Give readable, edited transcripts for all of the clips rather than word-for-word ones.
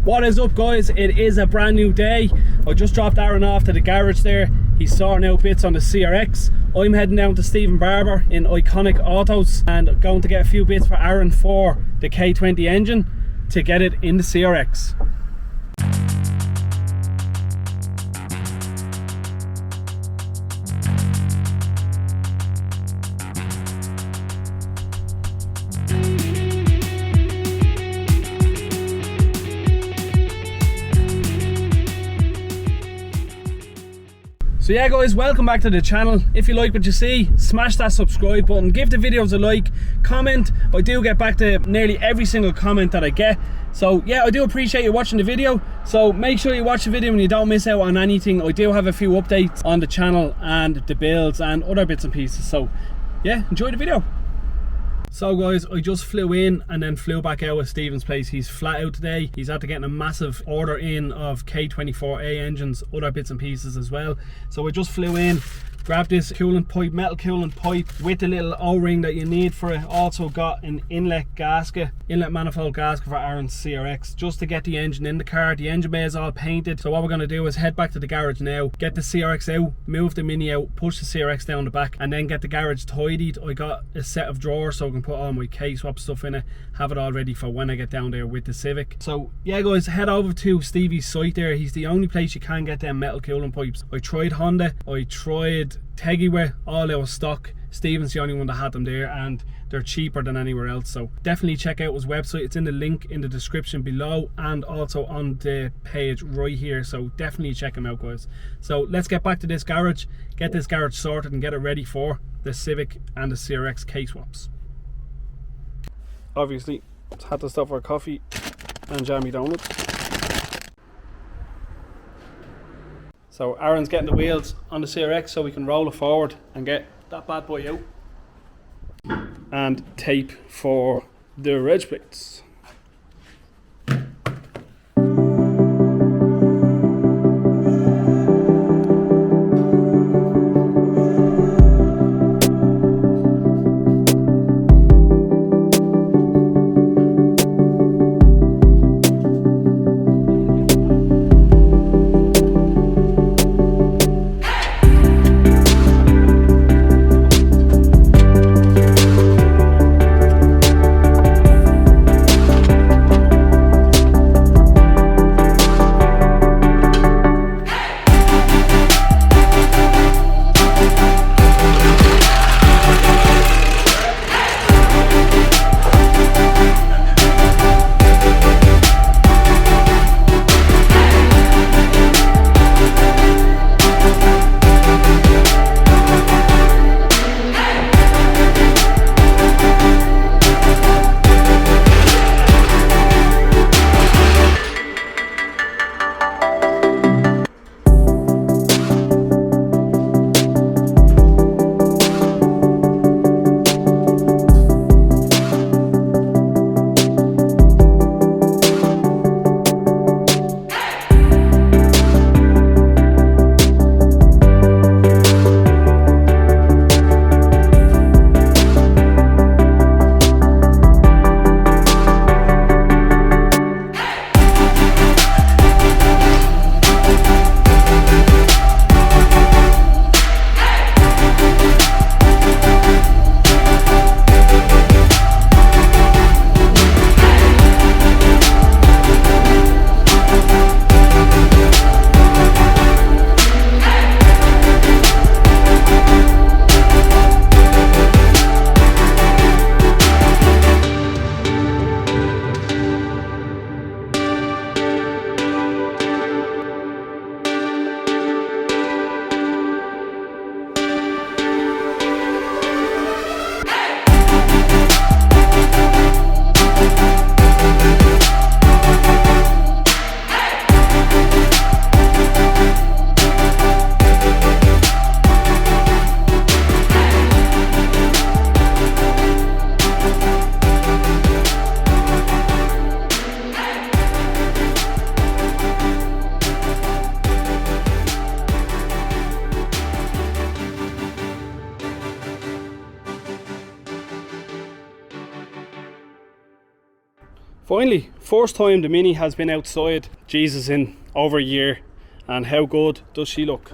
What is up, guys? It is a brand new day. I just dropped Aaron off to the garage there. He's sorting out bits on the CRX. I'm heading down to Stephen Barber in Iconic Autos and going to get a few bits for Aaron for the K20 engine to get it in the CRX. So yeah guys, welcome back to the channel. If you like what you see, smash that subscribe button, give the videos a like, comment. I do get back to nearly every single comment that I get. So yeah, I do appreciate you watching the video. So make sure you watch the video and you don't miss out on anything. I do have a few updates on the channel and the builds and other bits and pieces. So yeah, enjoy the video. So guys, I just flew in and then flew back out of Stephen's place. He's flat out today. He's after getting a massive order in of K24A engines, other bits and pieces as well. So I just flew in, grabbed this coolant pipe, metal coolant pipe with the little O-ring that you need for it. Also got an inlet manifold gasket for Aaron's CRX, just to get the engine in the car. The engine bay is all painted. So what we're going to do is head back to the garage now, get the CRX out, move the Mini out, push the CRX down the back, and then get the garage tidied. I got a set of drawers so I can put all my K-swap stuff in it, have it all ready for when I get down there with the Civic. So yeah guys, head over to Stevie's site there. He's the only place you can get them metal coolant pipes. I tried Honda, I tried Tegiway, all out of stock. Stephen's the only one that had them there and they're cheaper than anywhere else. So definitely check out his website. It's in the link in the description below and also on the page right here. So definitely check him out guys. So let's get back to this garage, get this garage sorted and get it ready for the Civic and the CRX K-swaps. Obviously had to stop for coffee and jammy donuts. So Aaron's getting the wheels on the CRX so we can roll it forward and get that bad boy out. And tape for the reg plates. First time the Mini has been outside, Jesus, in over a year, and how good does she look?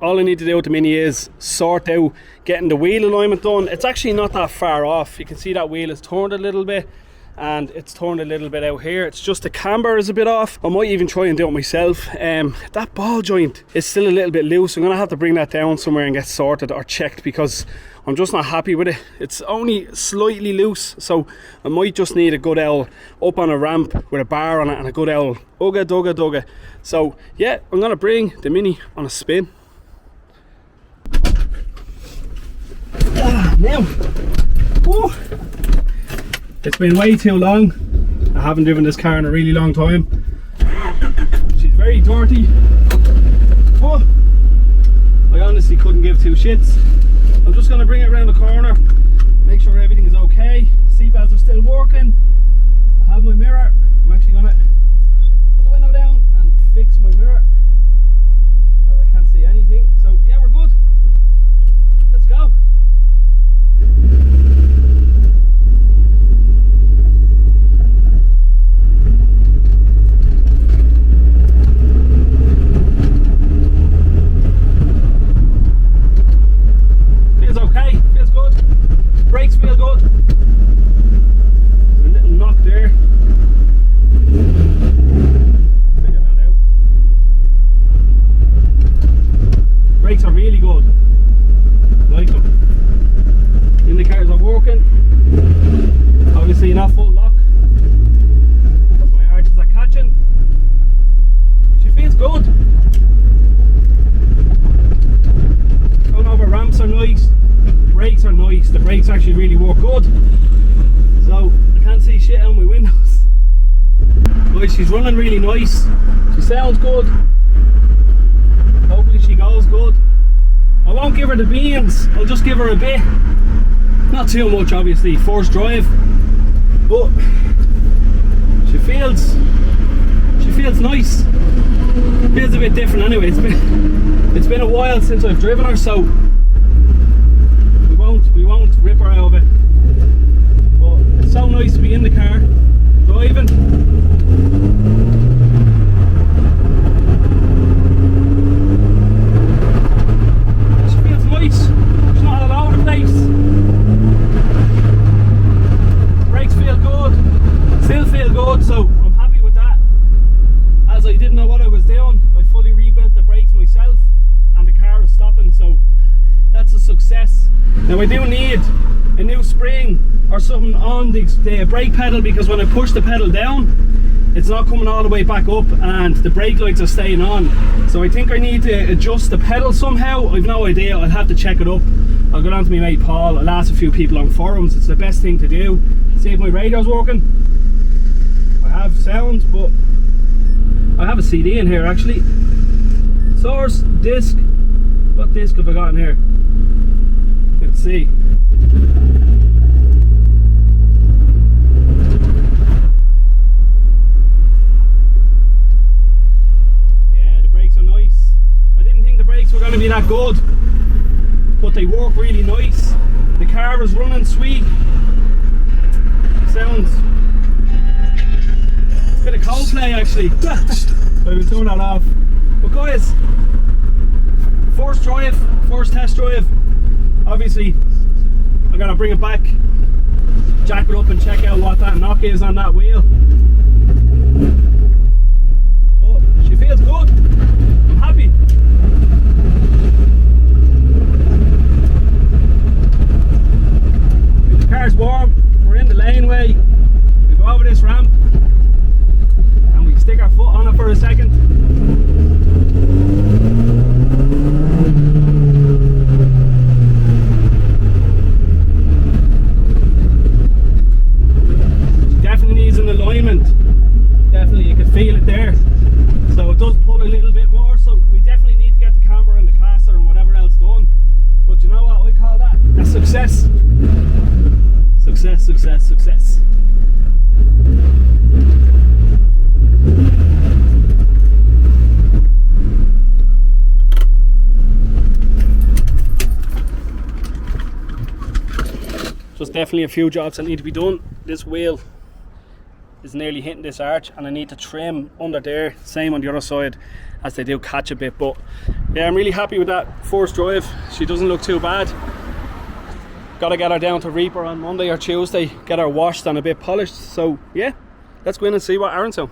All I need to do with the Mini is sort out getting the wheel alignment done. It's actually not that far off. You can see that wheel is turned a little bit and it's turned a little bit out here. It's just the camber is a bit off. I might even try and do it myself. That ball joint is still a little bit loose. I'm gonna have to bring that down somewhere and get sorted or checked because I'm just not happy with it. It's only slightly loose, so I might just need a good L up on a ramp with a bar on it and a good L ugga dugga dugga. So yeah, I'm gonna bring the Mini on a spin. Now, woo, it's been way too long. I haven't driven this car in a really long time. She's very dirty. Oh, I honestly couldn't give two shits. I'm just going to bring it around the corner, make sure everything is okay. Seatbelts are still working. I have my mirror. I'm actually going to put the window down and fix my mirror as I can't see anything. So yeah, we're good. Let's go. Feels okay, feels good. Brakes feel good. There's a little knock there. Figure that out. Brakes are really good. Like them. Indicators are working. Obviously not full lock. That's my arches are catching. She feels good. Going over ramps are nice. Brakes are nice. The brakes actually really work good. So I can't see shit out my windows. But she's running really nice. She sounds good. Hopefully she goes good. I won't give her the beans, I'll just give her a bit. Not too much obviously, first drive. But she feels nice. Feels a bit different anyway. It's been a while since I've driven her, so we won't rip her out of it. But it's so nice to be in the car, driving. She's not all over the place. Brakes feel good, still feel good, so I'm happy with that. As I didn't know what I was doing, I fully rebuilt the brakes myself and the car is stopping, so that's a success. Now I do need a new spring or something on the brake pedal because when I push the pedal down it's not coming all the way back up and the brake lights are staying on. So I think I need to adjust the pedal somehow. I've no idea, I'll have to check it up. I'll go down to my mate Paul, I'll ask a few people on forums. It's the best thing to do. See if my radio's working. I have sound, but I have a CD in here actually. Source, disc. What disc have I got in here? Let's see. Were going to be that good, but they work really nice. The car is running sweet. Sounds a bit of Coldplay actually. I will turn that off. But guys, first drive, first test drive. Obviously I'm gonna bring it back, jack it up and check out what that knock is on that wheel. But she feels good. I'm happy. Car's warm, we're in the laneway, we go over this ramp and we stick our foot on it for a second. It definitely needs an alignment, definitely you can feel it there, so it does pull a little bit more, so we definitely need to get the camber and the caster and whatever else done. But you know what, I call that a success. Success, success, success. definitely a few jobs that need to be done. This wheel is nearly hitting this arch and I need to trim under there, same on the other side, as they do catch a bit. But yeah, I'm really happy with that first drive. She doesn't look too bad. Gotta get her down to Reaper on Monday or Tuesday, get her washed and a bit polished. So yeah, let's go in and see what Aaron's doing.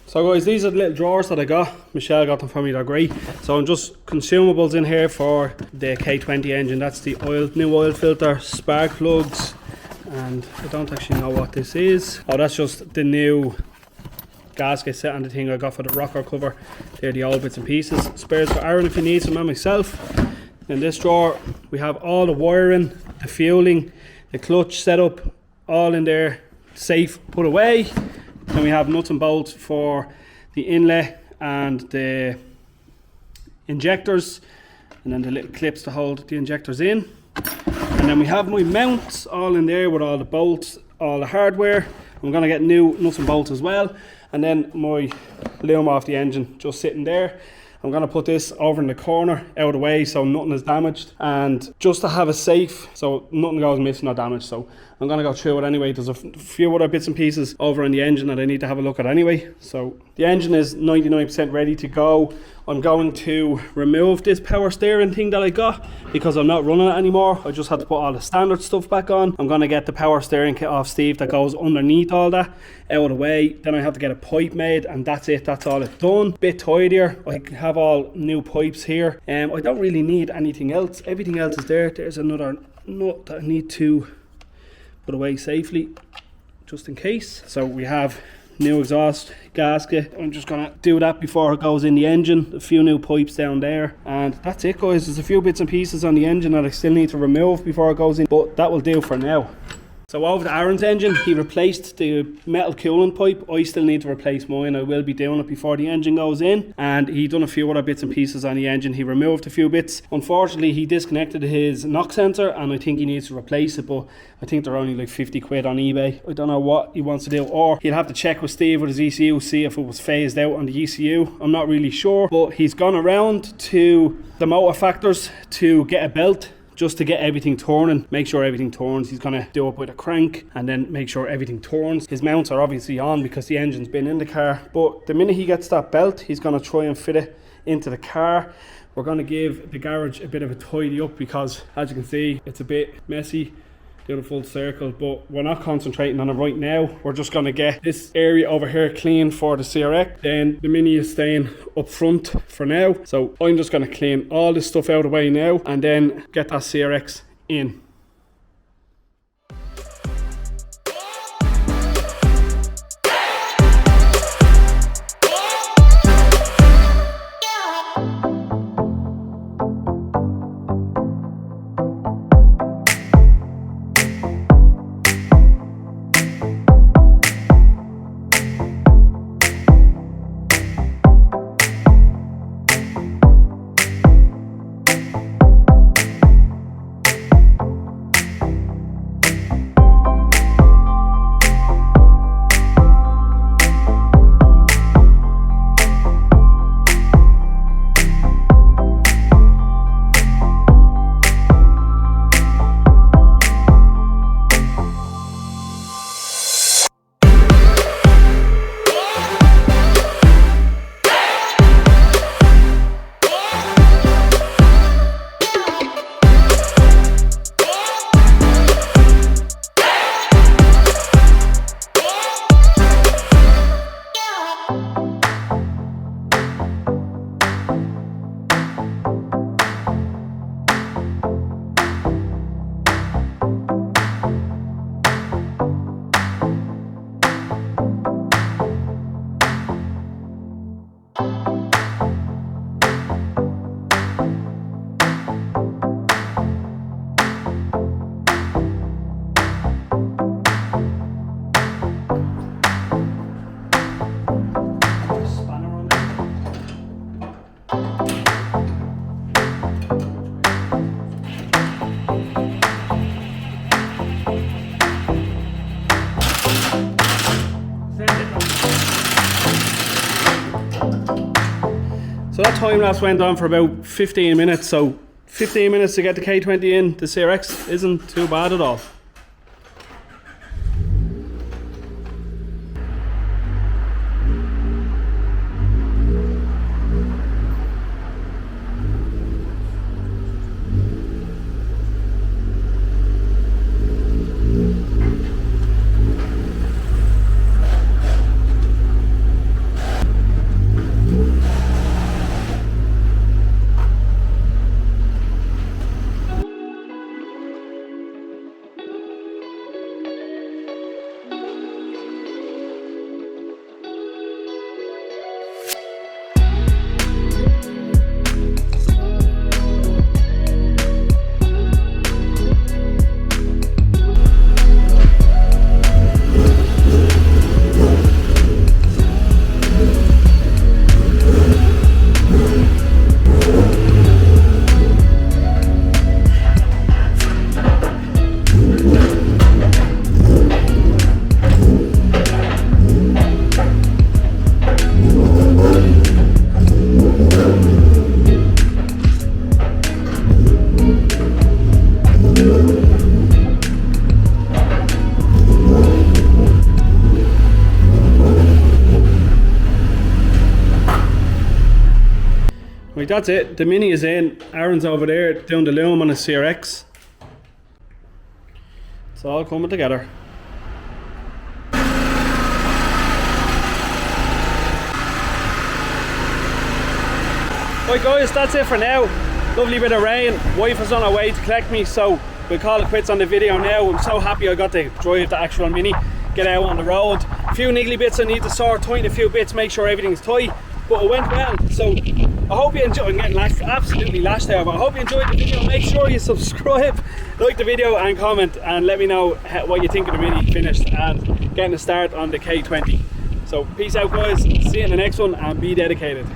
So guys, these are the little drawers that I got. Michelle got them for me, they're great. So I'm just consumables in here for the K20 engine. That's the oil, new oil filter, spark plugs, and I don't actually know what this is. Oh, that's just the new gasket set and the thing I got for the rocker cover. They're the old bits and pieces. Spares for Aaron if he needs them, and myself. In this drawer we have all the wiring, the fueling, the clutch setup, all in there, safe, put away. Then we have nuts and bolts for the inlet and the injectors, and then the little clips to hold the injectors in. And then we have my mounts all in there with all the bolts, all the hardware. I'm going to get new nuts and bolts as well. And then my loom off the engine just sitting there. I'm going to put this over in the corner out of the way so nothing is damaged, and just to have a safe so nothing goes missing or damaged. So I'm going to go through it anyway. There's a few other bits and pieces over in the engine that I need to have a look at anyway. So the engine is 99% ready to go. I'm going to remove this power steering thing that I got because I'm not running it anymore. I just had to put all the standard stuff back on. I'm going to get the power steering kit off Steve that goes underneath all that out of the way. Then I have to get a pipe made, and that's it. That's all it's done. Bit tidier. I have all new pipes here. I don't really need anything else. Everything else is there. There's another nut that I need to put away safely just in case. So we have new exhaust gasket. I'm just gonna do that before it goes in the engine. A few new pipes down there, and that's it guys. There's a few bits and pieces on the engine that I still need to remove before it goes in, but that will do for now. So over to Aaron's engine, he replaced the metal coolant pipe. I still need to replace mine. I will be doing it before the engine goes in. And he done a few other bits and pieces on the engine. He removed a few bits. Unfortunately, he disconnected his knock sensor, and I think he needs to replace it, but I think they're only like 50 quid on eBay. I don't know what he wants to do, or he'll have to check with Steve with his ECU, see if it was phased out on the ECU. I'm not really sure, but he's gone around to the motor factors to get a belt, just to get everything turning, make sure everything turns. He's going to do it with a crank and then make sure everything turns. His mounts are obviously on because the engine's been in the car, but the minute he gets that belt, he's going to try and fit it into the car. We're going to give the garage a bit of a tidy up because, as you can see, it's a bit messy, doing a full circle, but we're not concentrating on it right now. We're just going to get this area over here clean for the CRX. Then the Mini is staying up front for now, so I'm just going to clean all this stuff out of the way now and then get that CRX in. So that time lapse went on for about 15 minutes, so 15 minutes to get the K20 in the CRX isn't too bad at all. Right, that's it. The Mini is in. Aaron's over there doing the loom on his CRX. It's all coming together. Right guys, that's it for now. Lovely bit of rain. Wife is on her way to collect me, so we'll call it quits on the video now. I'm so happy I got to drive the actual Mini, get out on the road. A few niggly bits I need to sort, tighten a few bits, make sure everything's tight. But it went well, so I hope you enjoyed. I'm getting absolutely lashed there, but I hope you enjoyed the video. Make sure you subscribe, like the video and comment, and let me know what you think of the Mini finished and getting a start on the K20. So peace out guys, see you in the next one and be dedicated.